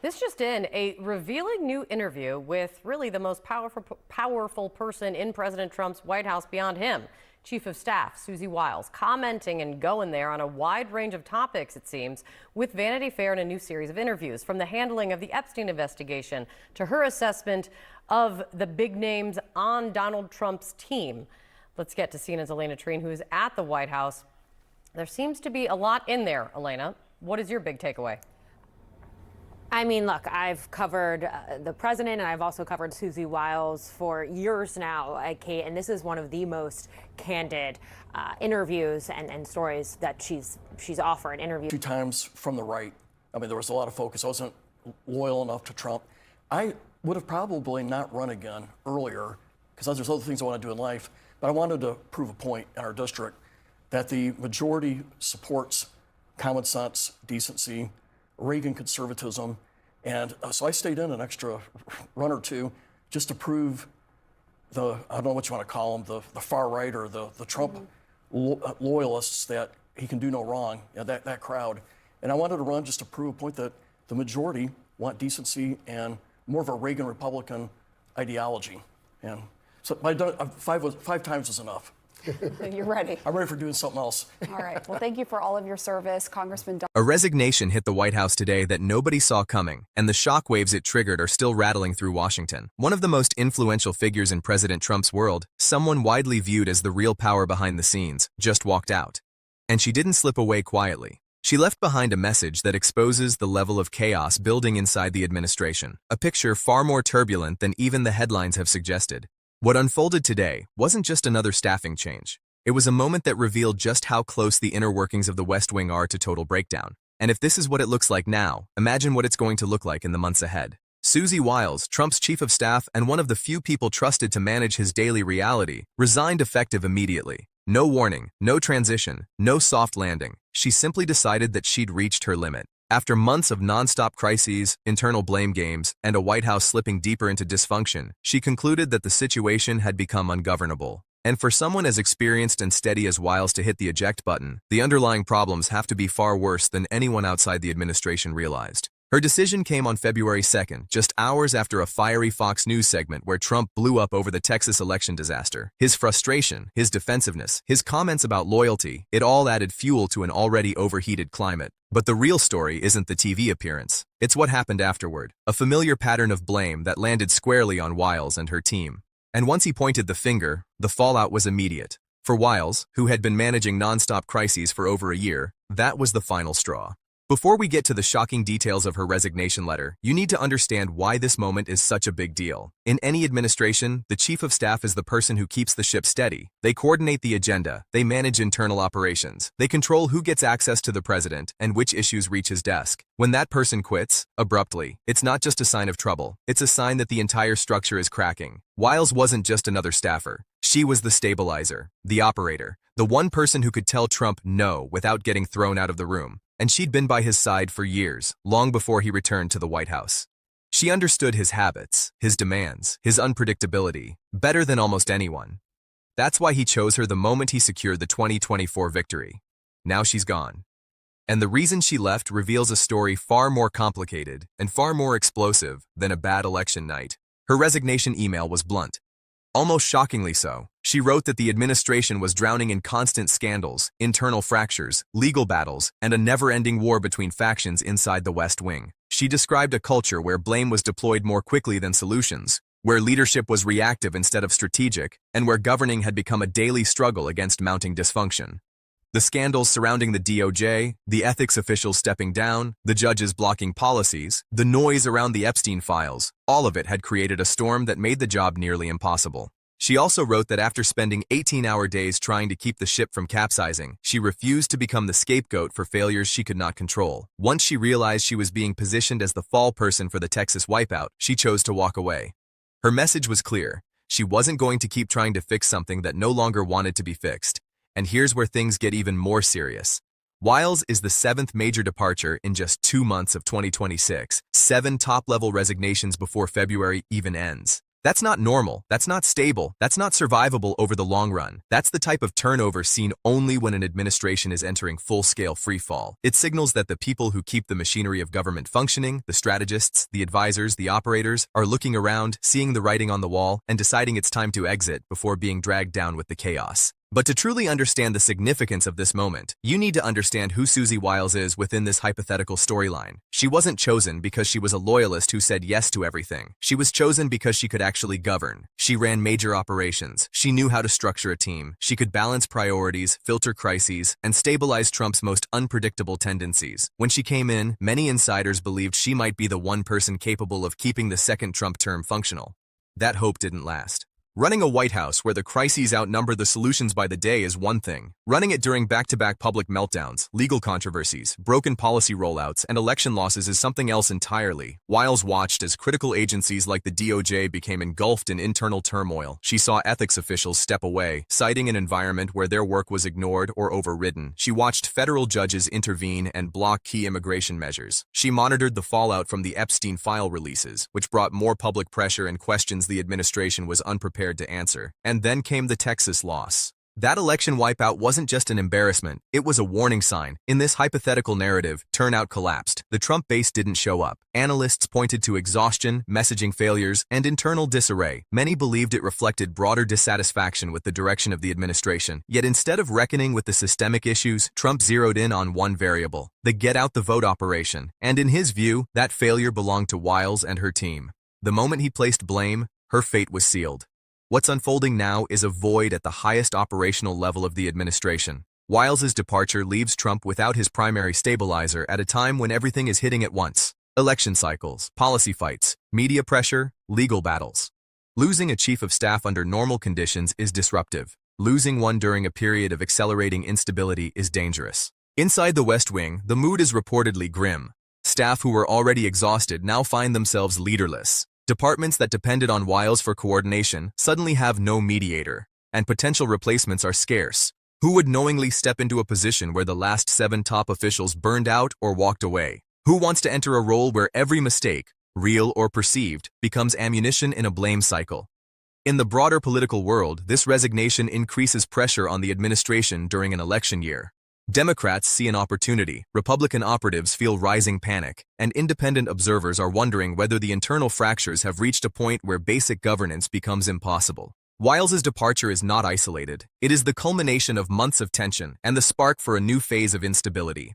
This just in, a revealing new interview with really the most powerful person in President Trump's White House beyond him, Chief of Staff Susie Wiles, commenting and going there on a wide range of topics, it seems, with Vanity Fair in a new series of interviews, from the handling of the Epstein investigation to her assessment of the big names on Donald Trump's team. Let's get to CNN's Elena Trine, who is at the White House. There seems to be a lot in there, Elena. What is your big takeaway? I mean, look, I've covered the president, and I've also covered Susie Wiles for years now, Kate, and this is one of the most candid interviews and stories that she's offered. Two times from the right. I mean, there was a lot of focus. I wasn't loyal enough to Trump. I would have probably not run again earlier because there's other things I want to do in life, but I wanted to prove a point in our district that the majority supports common sense, decency, Reagan conservatism, and so I stayed in an extra run or two just to prove I don't know what you want to call them, the far right or the Trump loyalists that he can do no wrong, that crowd. And I wanted to run just to prove a point that the majority want decency and more of a Reagan Republican ideology. And so five times was enough. You're ready. I'm ready for doing something else. All right. Well, thank you for all of your service, Congressman. A resignation hit the White House today that nobody saw coming, and the shockwaves it triggered are still rattling through Washington. One of the most influential figures in President Trump's world, someone widely viewed as the real power behind the scenes, just walked out. And she didn't slip away quietly. She left behind a message that exposes the level of chaos building inside the administration, a picture far more turbulent than even the headlines have suggested. What unfolded today wasn't just another staffing change. It was a moment that revealed just how close the inner workings of the West Wing are to total breakdown. And if this is what it looks like now, imagine what it's going to look like in the months ahead. Susie Wiles, Trump's chief of staff and one of the few people trusted to manage his daily reality, resigned effective immediately. No warning, no transition, no soft landing. She simply decided that she'd reached her limit. After months of nonstop crises, internal blame games, and a White House slipping deeper into dysfunction, she concluded that the situation had become ungovernable. And for someone as experienced and steady as Wiles to hit the eject button, the underlying problems have to be far worse than anyone outside the administration realized. Her decision came on February 2nd, just hours after a fiery Fox News segment where Trump blew up over the Texas election disaster. His frustration, his defensiveness, his comments about loyalty, it all added fuel to an already overheated climate. But the real story isn't the TV appearance. It's what happened afterward, a familiar pattern of blame that landed squarely on Wiles and her team. And once he pointed the finger, the fallout was immediate. For Wiles, who had been managing nonstop crises for over a year, that was the final straw. Before we get to the shocking details of her resignation letter, you need to understand why this moment is such a big deal. In any administration, the chief of staff is the person who keeps the ship steady. They coordinate the agenda, they manage internal operations, they control who gets access to the president and which issues reach his desk. When that person quits, abruptly, it's not just a sign of trouble, it's a sign that the entire structure is cracking. Wiles wasn't just another staffer. She was the stabilizer, the operator, the one person who could tell Trump no without getting thrown out of the room. And she'd been by his side for years, long before he returned to the White House. She understood his habits, his demands, his unpredictability, better than almost anyone. That's why he chose her the moment he secured the 2024 victory. Now she's gone. And the reason she left reveals a story far more complicated and far more explosive than a bad election night. Her resignation email was blunt. Almost shockingly so. She wrote that the administration was drowning in constant scandals, internal fractures, legal battles, and a never-ending war between factions inside the West Wing. She described a culture where blame was deployed more quickly than solutions, where leadership was reactive instead of strategic, and where governing had become a daily struggle against mounting dysfunction. The scandals surrounding the DOJ, the ethics officials stepping down, the judges blocking policies, the noise around the Epstein files, all of it had created a storm that made the job nearly impossible. She also wrote that after spending 18-hour days trying to keep the ship from capsizing, she refused to become the scapegoat for failures she could not control. Once she realized she was being positioned as the fall person for the Texas wipeout, she chose to walk away. Her message was clear. She wasn't going to keep trying to fix something that no longer wanted to be fixed. And here's where things get even more serious. Wiles is the 7th major departure in just 2 months of 2026, 7 top-level resignations before February even ends. That's not normal, that's not stable, that's not survivable over the long run. That's the type of turnover seen only when an administration is entering full-scale freefall. It signals that the people who keep the machinery of government functioning, the strategists, the advisors, the operators, are looking around, seeing the writing on the wall, and deciding it's time to exit before being dragged down with the chaos. But to truly understand the significance of this moment, you need to understand who Susie Wiles is within this hypothetical storyline. She wasn't chosen because she was a loyalist who said yes to everything. She was chosen because she could actually govern. She ran major operations. She knew how to structure a team. She could balance priorities, filter crises, and stabilize Trump's most unpredictable tendencies. When she came in, many insiders believed she might be the one person capable of keeping the second Trump term functional. That hope didn't last. Running a White House where the crises outnumber the solutions by the day is one thing. Running it during back-to-back public meltdowns, legal controversies, broken policy rollouts, and election losses is something else entirely. Wiles watched as critical agencies like the DOJ became engulfed in internal turmoil. She saw ethics officials step away, citing an environment where their work was ignored or overridden. She watched federal judges intervene and block key immigration measures. She monitored the fallout from the Epstein file releases, which brought more public pressure and questions the administration was unprepared to answer. And then came the Texas loss. That election wipeout wasn't just an embarrassment, it was a warning sign. In this hypothetical narrative, turnout collapsed. The Trump base didn't show up. Analysts pointed to exhaustion, messaging failures, and internal disarray. Many believed it reflected broader dissatisfaction with the direction of the administration. Yet instead of reckoning with the systemic issues, Trump zeroed in on one variable: the get-out-the-vote operation. And in his view, that failure belonged to Wiles and her team. The moment he placed blame, her fate was sealed. What's unfolding now is a void at the highest operational level of the administration. Wiles's departure leaves Trump without his primary stabilizer at a time when everything is hitting at once. Election cycles, policy fights, media pressure, legal battles. Losing a chief of staff under normal conditions is disruptive. Losing one during a period of accelerating instability is dangerous. Inside the West Wing, the mood is reportedly grim. Staff who were already exhausted now find themselves leaderless. Departments that depended on Wiles for coordination suddenly have no mediator, and potential replacements are scarce. Who would knowingly step into a position where the last 7 top officials burned out or walked away? Who wants to enter a role where every mistake, real or perceived, becomes ammunition in a blame cycle? In the broader political world, this resignation increases pressure on the administration during an election year. Democrats see an opportunity, Republican operatives feel rising panic, and independent observers are wondering whether the internal fractures have reached a point where basic governance becomes impossible. Wiles's departure is not isolated. It is the culmination of months of tension and the spark for a new phase of instability.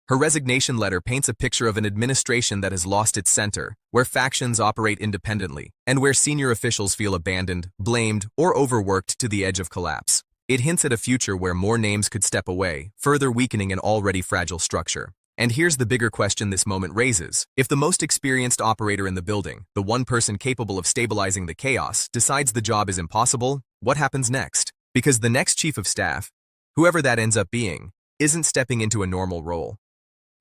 Her resignation letter paints a picture of an administration that has lost its center, where factions operate independently, and where senior officials feel abandoned, blamed, or overworked to the edge of collapse. It hints at a future where more names could step away, further weakening an already fragile structure. And here's the bigger question this moment raises. If the most experienced operator in the building, the one person capable of stabilizing the chaos, decides the job is impossible, what happens next? Because the next chief of staff, whoever that ends up being, isn't stepping into a normal role.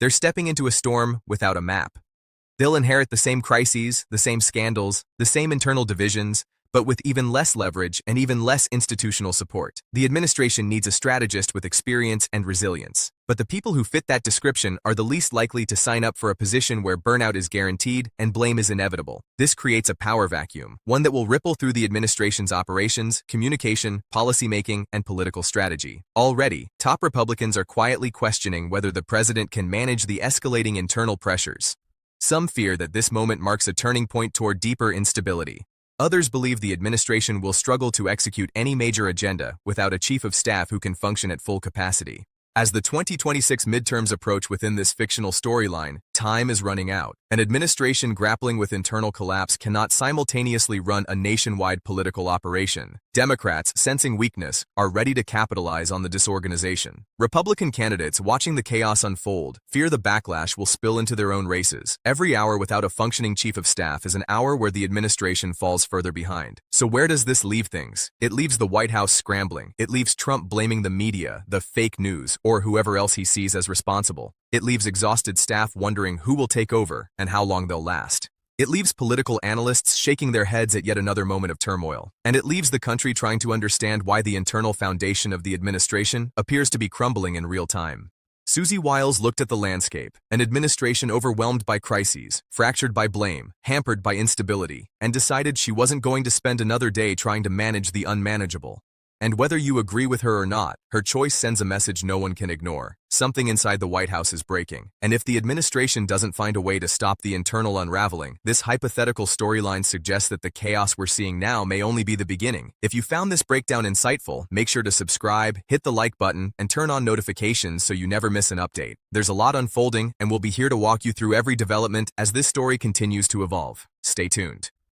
They're stepping into a storm without a map. They'll inherit the same crises, the same scandals, the same internal divisions, but with even less leverage and even less institutional support. The administration needs a strategist with experience and resilience. But the people who fit that description are the least likely to sign up for a position where burnout is guaranteed and blame is inevitable. This creates a power vacuum, one that will ripple through the administration's operations, communication, policymaking, and political strategy. Already, top Republicans are quietly questioning whether the president can manage the escalating internal pressures. Some fear that this moment marks a turning point toward deeper instability. Others believe the administration will struggle to execute any major agenda without a chief of staff who can function at full capacity. As the 2026 midterms approach within this fictional storyline, time is running out. An administration grappling with internal collapse cannot simultaneously run a nationwide political operation. Democrats, sensing weakness, are ready to capitalize on the disorganization. Republican candidates, watching the chaos unfold, fear the backlash will spill into their own races. Every hour without a functioning chief of staff is an hour where the administration falls further behind. So where does this leave things? It leaves the White House scrambling. It leaves Trump blaming the media, the fake news, or whoever else he sees as responsible. It leaves exhausted staff wondering who will take over and how long they'll last. It leaves political analysts shaking their heads at yet another moment of turmoil. And it leaves the country trying to understand why the internal foundation of the administration appears to be crumbling in real time. Susie Wiles looked at the landscape, an administration overwhelmed by crises, fractured by blame, hampered by instability, and decided she wasn't going to spend another day trying to manage the unmanageable. And whether you agree with her or not, her choice sends a message no one can ignore. Something inside the White House is breaking. And if the administration doesn't find a way to stop the internal unraveling, this hypothetical storyline suggests that the chaos we're seeing now may only be the beginning. If you found this breakdown insightful, make sure to subscribe, hit the like button, and turn on notifications so you never miss an update. There's a lot unfolding, and we'll be here to walk you through every development as this story continues to evolve. Stay tuned.